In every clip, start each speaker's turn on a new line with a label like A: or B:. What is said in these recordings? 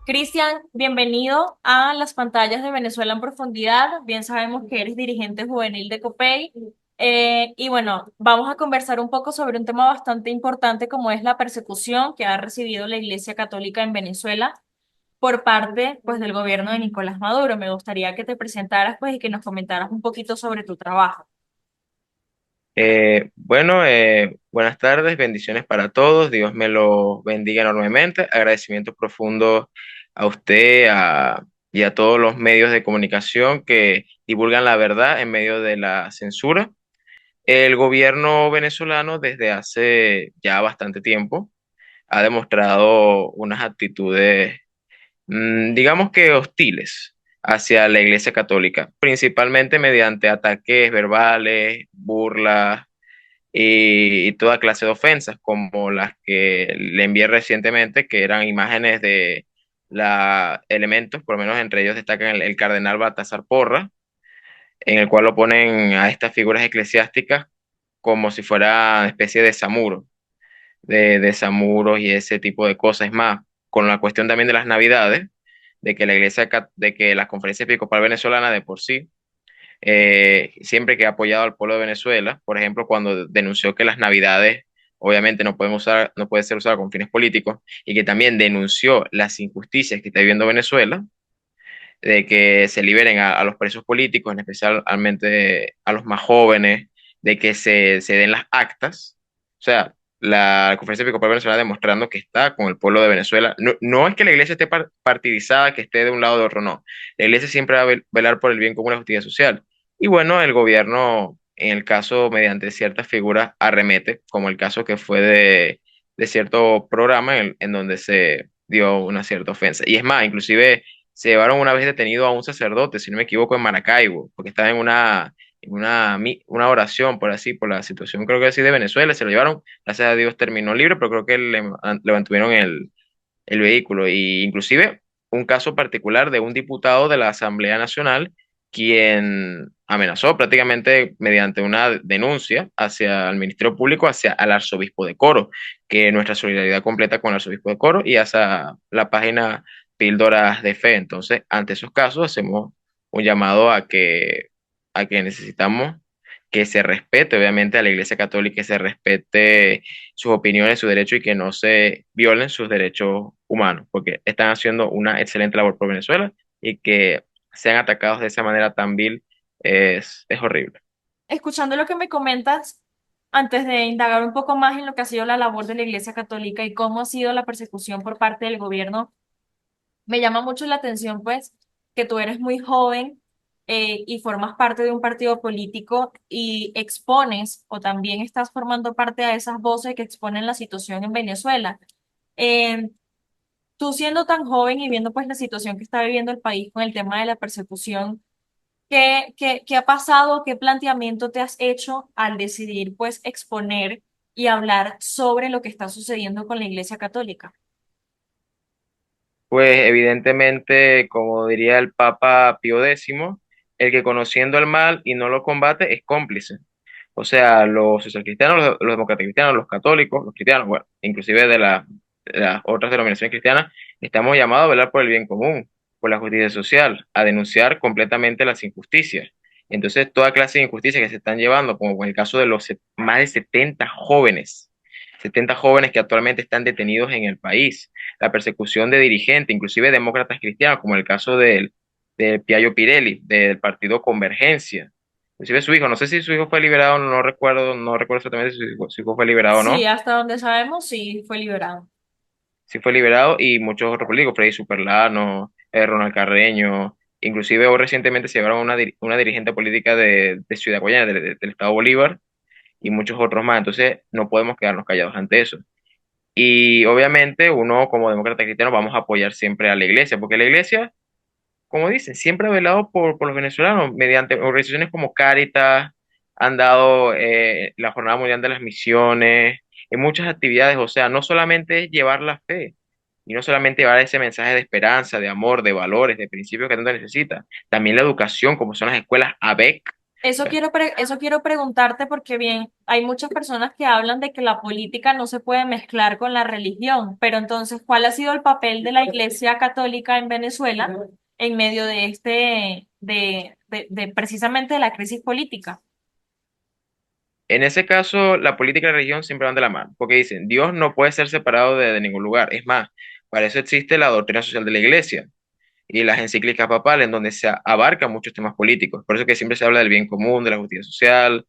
A: Cristian, bienvenido a las pantallas de Venezuela en profundidad. Bien sabemos que eres dirigente juvenil de COPEI. Y bueno, vamos a conversar un poco sobre un tema bastante importante como es la persecución que ha recibido la Iglesia Católica en Venezuela por parte pues, del gobierno de Nicolás Maduro. Me gustaría que te presentaras pues, y que nos comentaras un poquito sobre tu trabajo.
B: Buenas tardes, bendiciones para todos, Dios me lo bendiga enormemente, agradecimientos profundos a usted y a todos los medios de comunicación que divulgan la verdad en medio de la censura. El gobierno venezolano desde hace ya bastante tiempo ha demostrado unas actitudes, digamos que hostiles hacia la Iglesia Católica, principalmente mediante ataques verbales, burlas y toda clase de ofensas, como las que le envié recientemente, que eran imágenes de elementos, por lo menos entre ellos destacan el cardenal Baltasar Porra, en el cual lo ponen a estas figuras eclesiásticas como si fuera una especie de samuro, de samuros y ese tipo de cosas. Es más, con la cuestión también de las navidades, de que de que la Conferencia Episcopal Venezolana de por sí siempre que ha apoyado al pueblo de Venezuela, por ejemplo, cuando denunció que las navidades obviamente no puede ser usada con fines políticos, y que también denunció las injusticias que está viviendo Venezuela, de que se liberen a los presos políticos, en especialmente a los más jóvenes, de que se den las actas. O sea, la Conferencia Episcopal Venezolana demostrando que está con el pueblo de Venezuela. No, no es que la iglesia esté partidizada, que esté de un lado o de otro, no. La iglesia siempre va a velar por el bien común y la justicia social. Y bueno, el gobierno, en el caso, mediante ciertas figuras, arremete, como el caso que fue de cierto programa en donde se dio una cierta ofensa. Y es más, inclusive se llevaron una vez detenido a un sacerdote, si no me equivoco, en Maracaibo, porque estaba una oración, por así, por la situación, creo que así de Venezuela, se lo llevaron, gracias a Dios terminó libre, pero creo que le mantuvieron el vehículo. Y inclusive un caso particular de un diputado de la Asamblea Nacional, quien amenazó prácticamente mediante una denuncia hacia el Ministerio Público, hacia el arzobispo de Coro, que nuestra solidaridad completa con el arzobispo de Coro y hacia la página Píldoras de Fe. Entonces, ante esos casos, hacemos un llamado a que necesitamos que se respete, obviamente, a la Iglesia Católica, que se respete sus opiniones, sus derechos y que no se violen sus derechos humanos, porque están haciendo una excelente labor por Venezuela y que sean atacados de esa manera tan vil es horrible.
A: Escuchando lo que me comentas, antes de indagar un poco más en lo que ha sido la labor de la Iglesia Católica y cómo ha sido la persecución por parte del gobierno, me llama mucho la atención, pues, que tú eres muy joven y formas parte de un partido político y expones o también estás formando parte de esas voces que exponen la situación en Venezuela. Eh, Tú siendo tan joven y viendo pues la situación que está viviendo el país con el tema de la persecución, ¿qué ha pasado? ¿Qué planteamiento te has hecho al decidir pues exponer y hablar sobre lo que está sucediendo con la Iglesia Católica?
B: Pues evidentemente, como diría el Papa Pío X, el que conociendo el mal y no lo combate es cómplice. O sea, los socialcristianos, los demócratas cristianos, los católicos, los cristianos, bueno, inclusive de las otras denominaciones cristianas, estamos llamados a velar por el bien común, por la justicia social, a denunciar completamente las injusticias. Entonces, toda clase de injusticias que se están llevando, como en el caso de los más de 70 jóvenes que actualmente están detenidos en el país, la persecución de dirigentes, inclusive demócratas cristianos, como el caso de Piaggio Pirelli, del partido Convergencia. Inclusive su hijo, no sé si su hijo fue liberado, no recuerdo exactamente si su hijo fue liberado o
A: Sí,
B: no,
A: hasta donde sabemos, sí fue liberado.
B: si fue liberado, y muchos otros políticos, Freddy Superlano, Ronald Carreño, inclusive hoy recientemente se llevaron una dirigente política de Ciudad Guayana, del estado Bolívar, y muchos otros más. Entonces no podemos quedarnos callados ante eso. Y obviamente uno como demócrata cristiano vamos a apoyar siempre a la iglesia, porque la iglesia, como dicen, siempre ha velado por los venezolanos mediante organizaciones como Cáritas, han dado la Jornada Mundial de las Misiones, en muchas actividades. O sea, no solamente es llevar la fe, y no solamente llevar ese mensaje de esperanza, de amor, de valores, de principios que tanto necesita, también la educación, como son las escuelas ABEC,
A: Eso quiero preguntarte porque bien, hay muchas personas que hablan de que la política no se puede mezclar con la religión, pero entonces, ¿cuál ha sido el papel de la Iglesia Católica en Venezuela en medio de de precisamente de la crisis política?
B: En ese caso, la política y la religión siempre van de la mano, porque dicen, Dios no puede ser separado de ningún lugar. Es más, para eso existe la doctrina social de la iglesia y las encíclicas papales, en donde se abarcan muchos temas políticos. Por eso que siempre se habla del bien común, de la justicia social,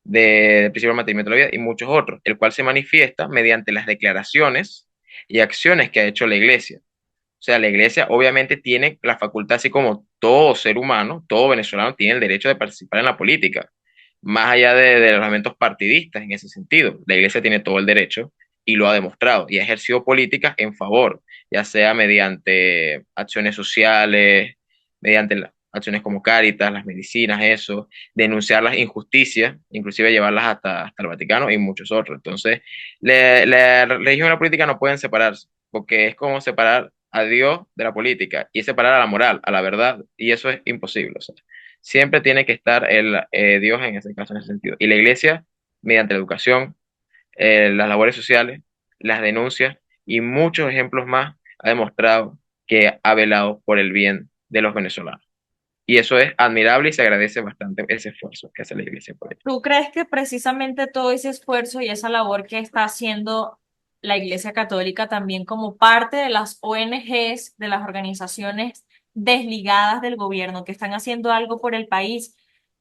B: del principio del mantenimiento de la vida y muchos otros, el cual se manifiesta mediante las declaraciones y acciones que ha hecho la iglesia. O sea, la iglesia obviamente tiene la facultad, así como todo ser humano, todo venezolano tiene el derecho de participar en la política, más allá de los elementos partidistas en ese sentido. La iglesia tiene todo el derecho y lo ha demostrado y ha ejercido políticas en favor, ya sea mediante acciones sociales, mediante acciones como Cáritas, las medicinas, eso, denunciar las injusticias, inclusive llevarlas hasta el Vaticano y muchos otros. Entonces, la religión y la política no pueden separarse, porque es como separar a Dios de la política y separar a la moral, a la verdad, y eso es imposible. O sea, siempre tiene que estar Dios en ese caso, en ese sentido. Y la iglesia, mediante la educación, las labores sociales, las denuncias y muchos ejemplos más, ha demostrado que ha velado por el bien de los venezolanos. Y eso es admirable y se agradece bastante ese esfuerzo que hace la iglesia por ello.
A: ¿Tú crees que precisamente todo ese esfuerzo y esa labor que está haciendo la Iglesia Católica también como parte de las ONGs, de las organizaciones desligadas del gobierno, que están haciendo algo por el país,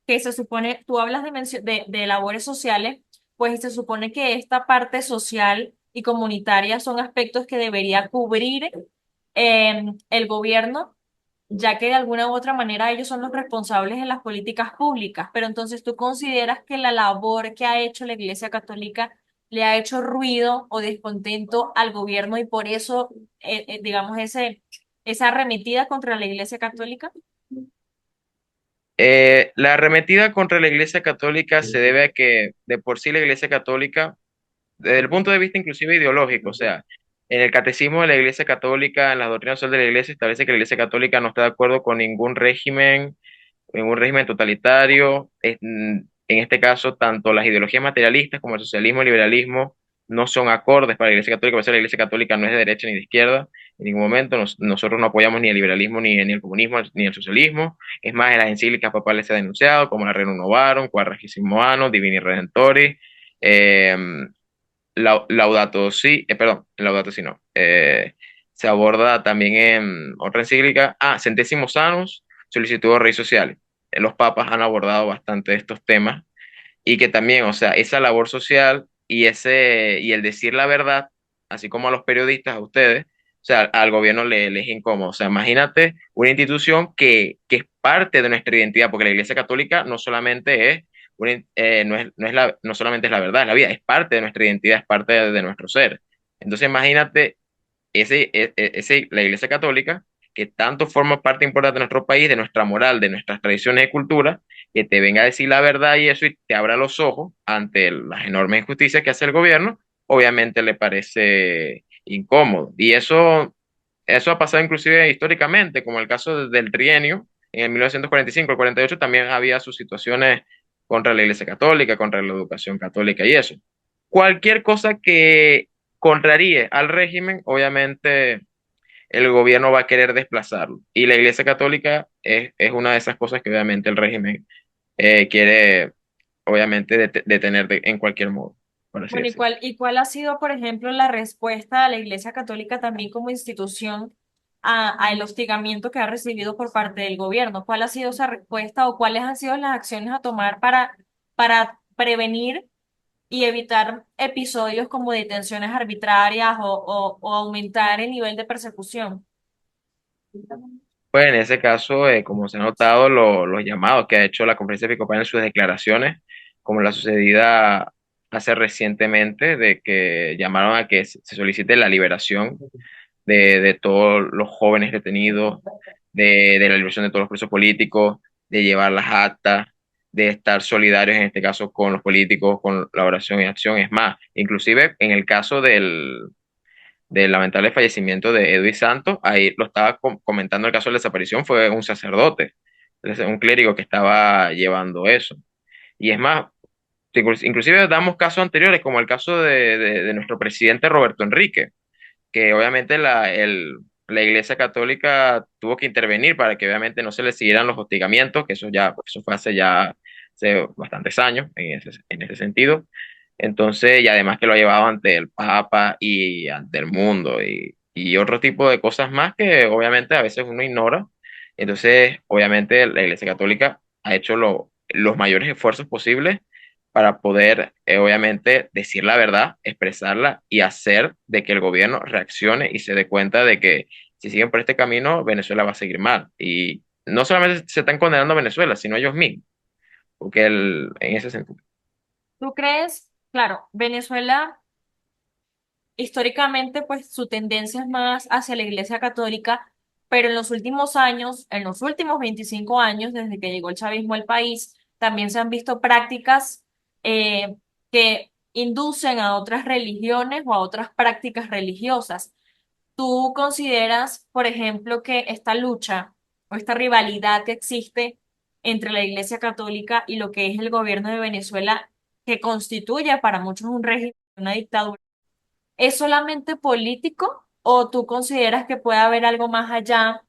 A: que se supone, tú hablas de labores sociales, pues se supone que esta parte social y comunitaria son aspectos que debería cubrir el gobierno, ya que de alguna u otra manera ellos son los responsables en las políticas públicas? Pero entonces, ¿tú consideras que la labor que ha hecho la Iglesia Católica le ha hecho ruido o descontento al gobierno y por eso, digamos, esa arremetida contra la Iglesia Católica?
B: La arremetida contra la Iglesia Católica se debe a que de por sí la Iglesia Católica, desde el punto de vista inclusive ideológico, o sea, en el catecismo de la Iglesia Católica, en las doctrinas sociales de la Iglesia, establece que la Iglesia Católica no está de acuerdo con ningún régimen totalitario. En este caso, tanto las ideologías materialistas como el socialismo y el liberalismo no son acordes para la Iglesia Católica. Por eso la Iglesia Católica no es de derecha ni de izquierda en ningún momento. Nosotros no apoyamos ni el liberalismo, ni el comunismo, ni el socialismo. Es más, en las encíclicas papales se ha denunciado, como la Rerum Novarum, Quadragesimo Anno, Divini Redentori, eh, Laudato Si, perdón, Laudato Si no. Se aborda también en otra encíclica, Centésimos Annus, Solicitud de Rey Sociales. Los papas han abordado bastante estos temas y que también, o sea, esa labor social y el decir la verdad, así como a los periodistas, a ustedes, o sea, al gobierno le es incómodo. O sea, imagínate una institución que es parte de nuestra identidad, porque la Iglesia Católica no solamente es, no solamente es la verdad, es la vida, es parte de nuestra identidad, es parte de nuestro ser. Entonces, imagínate la Iglesia Católica, que tanto forma parte importante de nuestro país, de nuestra moral, de nuestras tradiciones y cultura, que te venga a decir la verdad y eso y te abra los ojos ante las enormes injusticias que hace el gobierno, obviamente le parece incómodo. Y eso ha pasado inclusive históricamente, como el caso del trienio, en el 1945, el 48 también había sus situaciones contra la Iglesia Católica, contra la educación católica y eso. Cualquier cosa que contraríe al régimen, obviamente el gobierno va a querer desplazarlo. Y la Iglesia Católica es una de esas cosas que obviamente el régimen quiere, obviamente, detener en cualquier modo, por así
A: Bueno,
B: decirlo.
A: y cuál ha sido, por ejemplo, la respuesta de la Iglesia Católica también como institución al hostigamiento que ha recibido por parte del gobierno? ¿Cuál ha sido esa respuesta o cuáles han sido las acciones a tomar para prevenir y evitar episodios como detenciones arbitrarias o aumentar el nivel de persecución?
B: Pues en ese caso, como se ha notado, los llamados que ha hecho la Conferencia Episcopal en sus declaraciones, como la sucedida hace recientemente, de que llamaron a que se solicite la liberación de todos los jóvenes detenidos, de la liberación de todos los presos políticos, de llevar las actas, de estar solidarios en este caso con los políticos, con la oración y acción. Es más, inclusive en el caso del lamentable fallecimiento de Edwin Santos, ahí lo estaba comentando, el caso de la desaparición fue un sacerdote. un clérigo que estaba llevando eso. Y es más, inclusive damos casos anteriores, como el caso de nuestro presidente Roberto Enrique, que obviamente la Iglesia Católica tuvo que intervenir para que obviamente no se le siguieran los hostigamientos, que eso fue hace bastantes años en ese sentido. Entonces, y además que lo ha llevado ante el Papa y ante el mundo y otro tipo de cosas más que obviamente a veces uno ignora. Entonces, obviamente la Iglesia Católica ha hecho los mayores esfuerzos posibles para poder, obviamente, decir la verdad, expresarla y hacer de que el gobierno reaccione y se dé cuenta de que si siguen por este camino, Venezuela va a seguir mal. Y no solamente se están condenando a Venezuela, sino ellos mismos, porque en ese sentido.
A: ¿Tú crees? Claro, Venezuela históricamente, pues su tendencia es más hacia la Iglesia Católica, pero en los últimos años, en los últimos 25 años, desde que llegó el chavismo al país, también se han visto prácticas que inducen a otras religiones o a otras prácticas religiosas. ¿Tú consideras, por ejemplo, que esta lucha o esta rivalidad que existe entre la Iglesia Católica y lo que es el gobierno de Venezuela, que constituye para muchos un régimen, una dictadura, es solamente político o tú consideras que puede haber algo más allá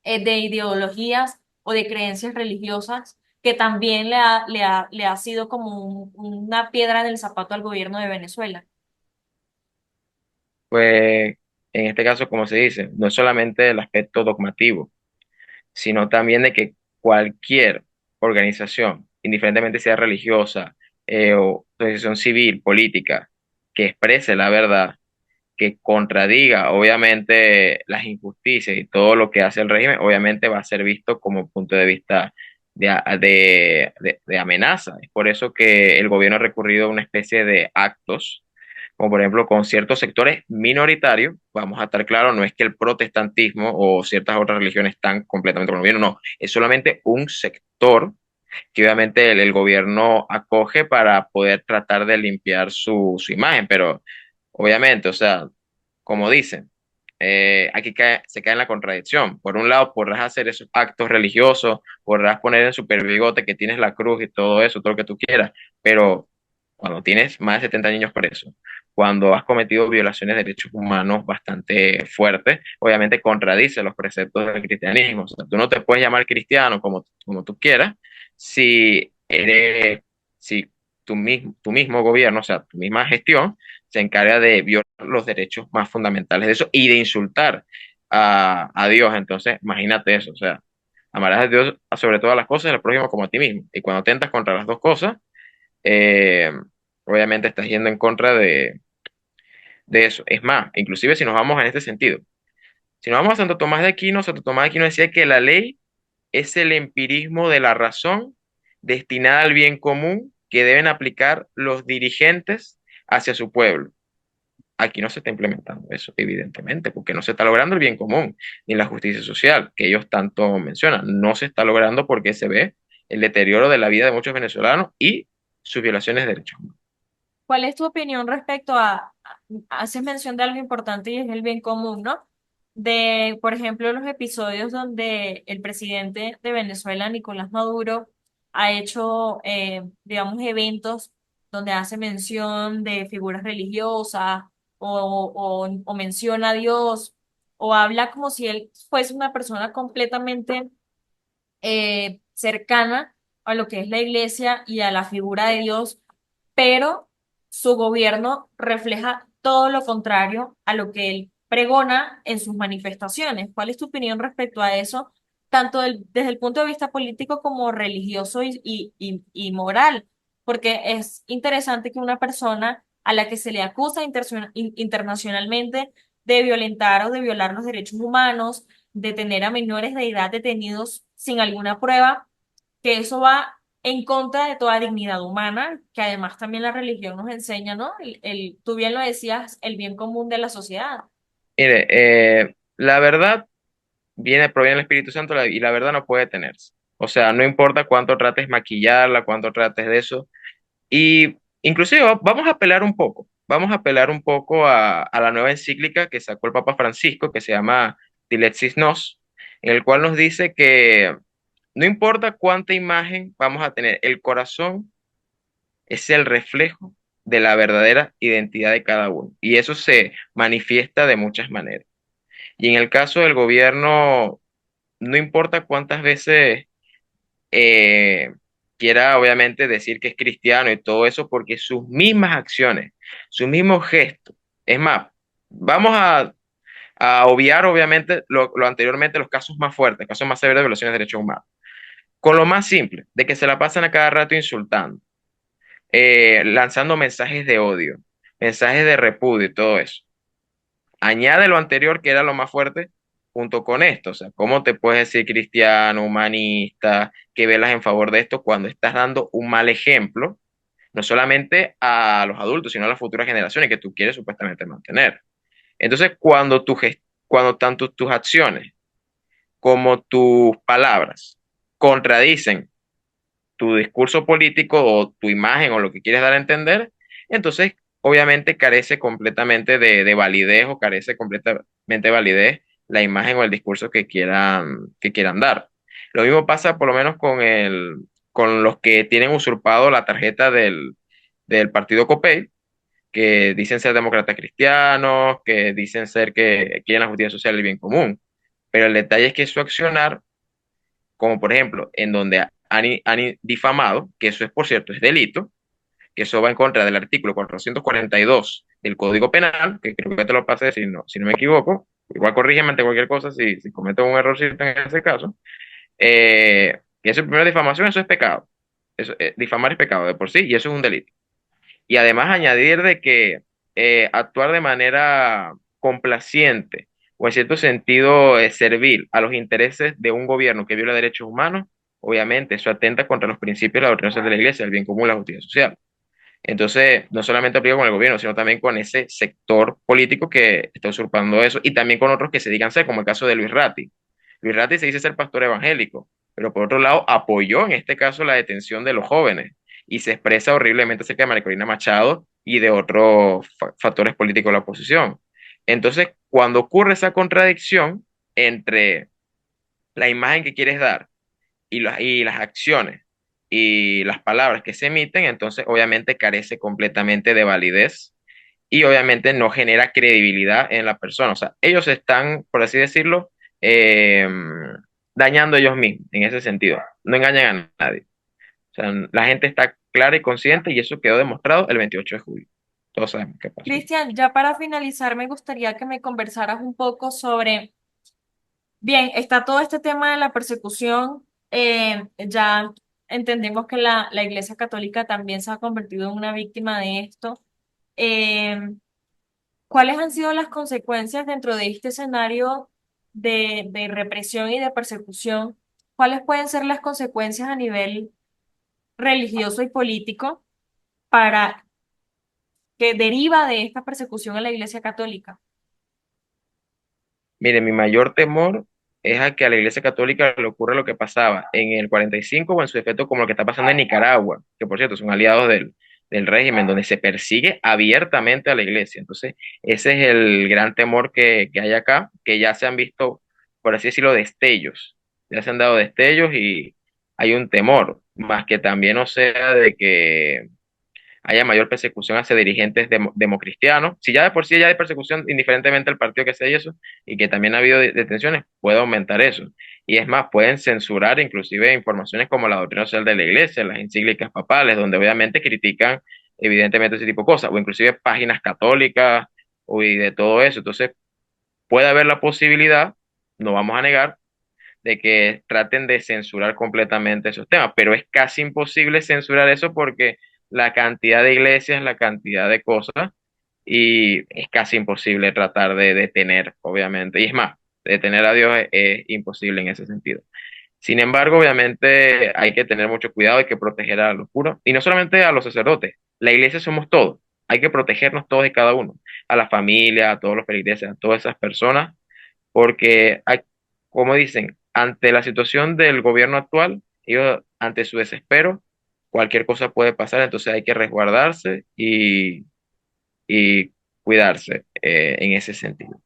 A: de ideologías o de creencias religiosas que también le ha sido como una piedra en el zapato al gobierno de Venezuela?
B: Pues en este caso, como se dice, no es solamente el aspecto dogmativo, sino también de que cualquier organización, indiferentemente sea religiosa o organización civil, política, que exprese la verdad, que contradiga obviamente las injusticias y todo lo que hace el régimen, obviamente va a ser visto como punto de vista de amenaza. Es por eso que el gobierno ha recurrido a una especie de actos como por ejemplo con ciertos sectores minoritarios, vamos a estar claros, no es que el protestantismo o ciertas otras religiones están completamente con el gobierno, no, es solamente un sector que obviamente el gobierno acoge para poder tratar de limpiar su imagen, pero obviamente, o sea, como dicen, se cae en la contradicción. Por un lado, podrás hacer esos actos religiosos, podrás poner en super bigote que tienes la cruz y todo eso, todo lo que tú quieras, pero cuando tienes más de 70 niños presos, cuando has cometido violaciones de derechos humanos bastante fuertes, obviamente contradice los preceptos del cristianismo. O sea, tú no te puedes llamar cristiano como tú quieras si eres, si tu mismo gobierno, o sea, tu misma gestión, se encarga de violar los derechos más fundamentales de eso y de insultar a Dios. Entonces, imagínate eso, o sea, amarás a Dios sobre todas las cosas y al prójimo como a ti mismo. Y cuando tentas contra las dos cosas, eh, obviamente estás yendo en contra de eso. Es más, inclusive si nos vamos en este sentido, si nos vamos a Santo Tomás de Aquino decía que la ley es el empirismo de la razón destinada al bien común que deben aplicar los dirigentes hacia su pueblo. Aquí no se está implementando eso, evidentemente, porque no se está logrando el bien común ni la justicia social que ellos tanto mencionan. No se está logrando porque se ve el deterioro de la vida de muchos venezolanos y sus violaciones de derechos humanos.
A: ¿Cuál es tu opinión respecto haces mención de algo importante y es el bien común, ¿no? De, por ejemplo, los episodios donde el presidente de Venezuela, Nicolás Maduro, ha hecho, digamos, eventos donde hace mención de figuras religiosas o menciona a Dios o habla como si él fuese una persona completamente cercana a lo que es la iglesia y a la figura de Dios, pero su gobierno refleja todo lo contrario a lo que él pregona en sus manifestaciones. ¿Cuál es tu opinión respecto a eso, tanto desde el punto de vista político como religioso y moral? Porque es interesante que una persona a la que se le acusa internacionalmente de violentar o de violar los derechos humanos, de tener a menores de edad detenidos sin alguna prueba, que eso va en contra de toda dignidad humana, que además también la religión nos enseña, ¿no? Tú bien lo decías, el bien común de la sociedad.
B: Mire, la verdad proviene del Espíritu Santo y la verdad no puede detenerse. O sea, no importa cuánto trates maquillarla, cuánto trates de eso. Y inclusive vamos a apelar un poco, vamos a apelar un poco a la nueva encíclica que sacó el Papa Francisco, que se llama Dilexis Nos, en el cual nos dice que no importa cuánta imagen vamos a tener, el corazón es el reflejo de la verdadera identidad de cada uno. Y eso se manifiesta de muchas maneras. Y en el caso del gobierno, no importa cuántas veces eh, quiera obviamente decir que es cristiano y todo eso, porque sus mismas acciones, sus mismos gestos, es más, vamos a obviar obviamente lo anteriormente, los casos más fuertes, casos más severos de violaciones de derechos humanos, con lo más simple, de que se la pasan a cada rato insultando, lanzando mensajes de odio, mensajes de repudio y todo eso. Añade lo anterior, que era lo más fuerte, junto con esto. O sea, ¿cómo te puedes decir cristiano, humanista, que velas en favor de esto cuando estás dando un mal ejemplo, no solamente a los adultos, sino a las futuras generaciones que tú quieres supuestamente mantener? Entonces, cuando tanto tus acciones como tus palabras contradicen tu discurso político o tu imagen o lo que quieres dar a entender, entonces obviamente carece completamente de validez o carece completamente de validez la imagen o el discurso que quieran dar. Lo mismo pasa por lo menos con los que tienen usurpado la tarjeta del partido COPEI, que dicen ser demócratas cristianos, que dicen ser que quieren la justicia social y el bien común. Pero el detalle es que su accionar, como por ejemplo, en donde han difamado, que eso es, por cierto, es delito, que eso va en contra del artículo 442 del Código Penal, que creo que te lo pasé si no me equivoco, igual corrígeme ante cualquier cosa si cometo un errorcito en ese caso, que eso primero difamación, eso es pecado, eso, difamar es pecado de por sí y eso es un delito. Y además añadir de que actuar de manera complaciente o en cierto sentido servil a los intereses de un gobierno que viola derechos humanos, obviamente eso atenta contra los principios de la doctrina social de la Iglesia, el bien común, la justicia social. Entonces, no solamente aplica con el gobierno, sino también con ese sector político que está usurpando eso y también con otros que se digan ser, como el caso de Luis Ratti. Luis Ratti se dice ser pastor evangélico, pero por otro lado apoyó en este caso la detención de los jóvenes y se expresa horriblemente acerca de María Corina Machado y de otros factores políticos de la oposición. Entonces, cuando ocurre esa contradicción entre la imagen que quieres dar y las acciones y las palabras que se emiten, entonces obviamente carece completamente de validez y obviamente no genera credibilidad en la persona. O sea, ellos están, por así decirlo, eh, dañando ellos mismos en ese sentido. No engañan a nadie. O sea, la gente está clara y consciente y eso quedó demostrado el 28 de julio. Todos sabemos qué pasó.
A: Cristian, ya para finalizar, me gustaría que me conversaras un poco sobre, bien, está todo este tema de la persecución, ya entendemos que la Iglesia Católica también se ha convertido en una víctima de esto. Eh, ¿Cuáles han sido las consecuencias dentro de este escenario de represión y de persecución? ¿Cuáles pueden ser las consecuencias a nivel religioso y político para que deriva de esta persecución en la Iglesia Católica?
B: Mire, mi mayor temor es a que a la Iglesia Católica le ocurra lo que pasaba en el 45 o en su efecto como lo que está pasando en Nicaragua, que por cierto son aliados del régimen, donde se persigue abiertamente a la Iglesia. Entonces, ese es el gran temor que hay acá, que ya se han visto, por así decirlo, destellos. Ya se han dado destellos y hay un temor, más que también o sea de que haya mayor persecución hacia dirigentes democristianos. Si ya de por sí ya hay persecución, indiferentemente del partido que sea y eso, y que también ha habido detenciones, puede aumentar eso. Y es más, pueden censurar inclusive informaciones como la doctrina social de la iglesia, las encíclicas papales, donde obviamente critican evidentemente ese tipo de cosas, o inclusive páginas católicas y de todo eso. Entonces, puede haber la posibilidad, no vamos a negar, de que traten de censurar completamente esos temas, pero es casi imposible censurar eso porque la cantidad de iglesias, la cantidad de cosas, y es casi imposible tratar de detener, obviamente, y es más, detener a Dios es imposible en ese sentido. Sin embargo, obviamente hay que tener mucho cuidado, hay que proteger a los puros, y no solamente a los sacerdotes, la iglesia somos todos, hay que protegernos todos y cada uno, a la familia, a todos los feligreses, a todas esas personas porque, como dicen, ante la situación del gobierno actual, ellos, ante su desespero, cualquier cosa puede pasar, entonces hay que resguardarse y cuidarse en ese sentido.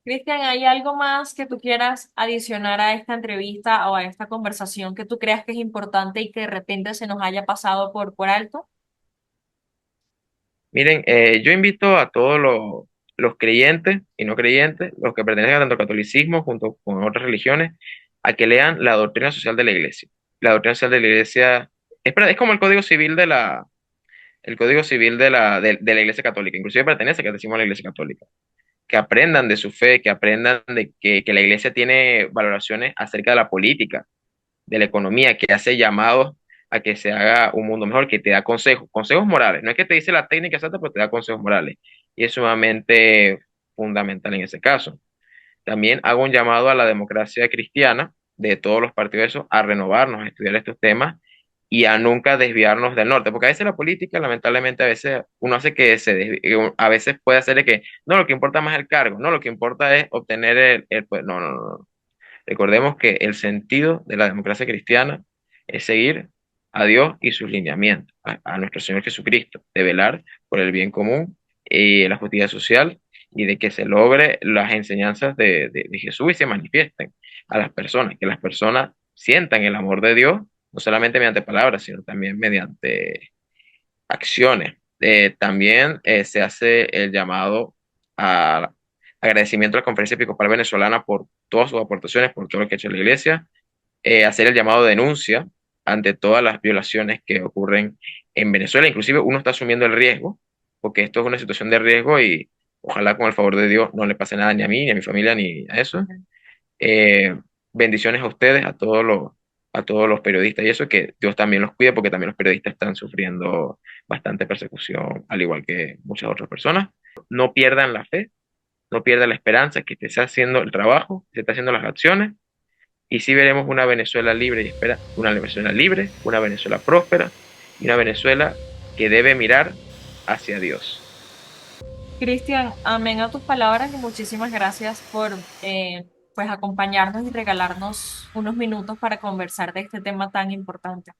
A: Cristian, ¿hay algo más que tú quieras adicionar a esta entrevista o a esta conversación que tú creas que es importante y que de repente se nos haya pasado por alto?
B: Miren, yo invito a todos los creyentes y no creyentes, los que pertenecen tanto al catolicismo junto con otras religiones, a que lean la doctrina social de la Iglesia. La doctrina social de la Iglesia es como el Código Civil el Código Civil de la Iglesia Católica. Inclusive pertenece, que decimos, a la Iglesia Católica. Que aprendan de su fe, que aprendan de que la Iglesia tiene valoraciones acerca de la política, de la economía, que hace llamados a que se haga un mundo mejor, que te da consejos, consejos morales. No es que te dice la técnica exacta, pero te da consejos morales. Y es sumamente fundamental en ese caso. También hago un llamado a la democracia cristiana de todos los partidos esos, a renovarnos, a estudiar estos temas y a nunca desviarnos del norte, porque a veces la política, lamentablemente, a veces uno hace que a veces puede hacer de que, no, lo que importa más es el cargo, no, lo que importa es obtener pues, no, no, no, no. Recordemos que el sentido de la democracia cristiana es seguir a Dios y sus lineamientos, a nuestro Señor Jesucristo, de velar por el bien común y la justicia social y de que se logre las enseñanzas de Jesús y se manifiesten a las personas, que las personas sientan el amor de Dios, no solamente mediante palabras, sino también mediante acciones. También se hace el llamado a agradecimiento a la Conferencia Episcopal Venezolana por todas sus aportaciones, por todo lo que ha hecho la Iglesia, hacer el llamado de denuncia ante todas las violaciones que ocurren en Venezuela. Inclusive uno está asumiendo el riesgo, porque esto es una situación de riesgo y ojalá con el favor de Dios no le pase nada ni a mí, ni a mi familia, ni a eso. Eh, bendiciones a ustedes, a todos los periodistas y eso, que Dios también los cuide porque también los periodistas están sufriendo bastante persecución, al igual que muchas otras personas. No pierdan la fe, no pierdan la esperanza, que se está haciendo el trabajo, se está haciendo las acciones y sí veremos una Venezuela libre y espera, una Venezuela libre, una Venezuela próspera y una Venezuela que debe mirar hacia Dios.
A: Cristian, amén a tus palabras y muchísimas gracias por pues acompañarnos y regalarnos unos minutos para conversar de este tema tan importante.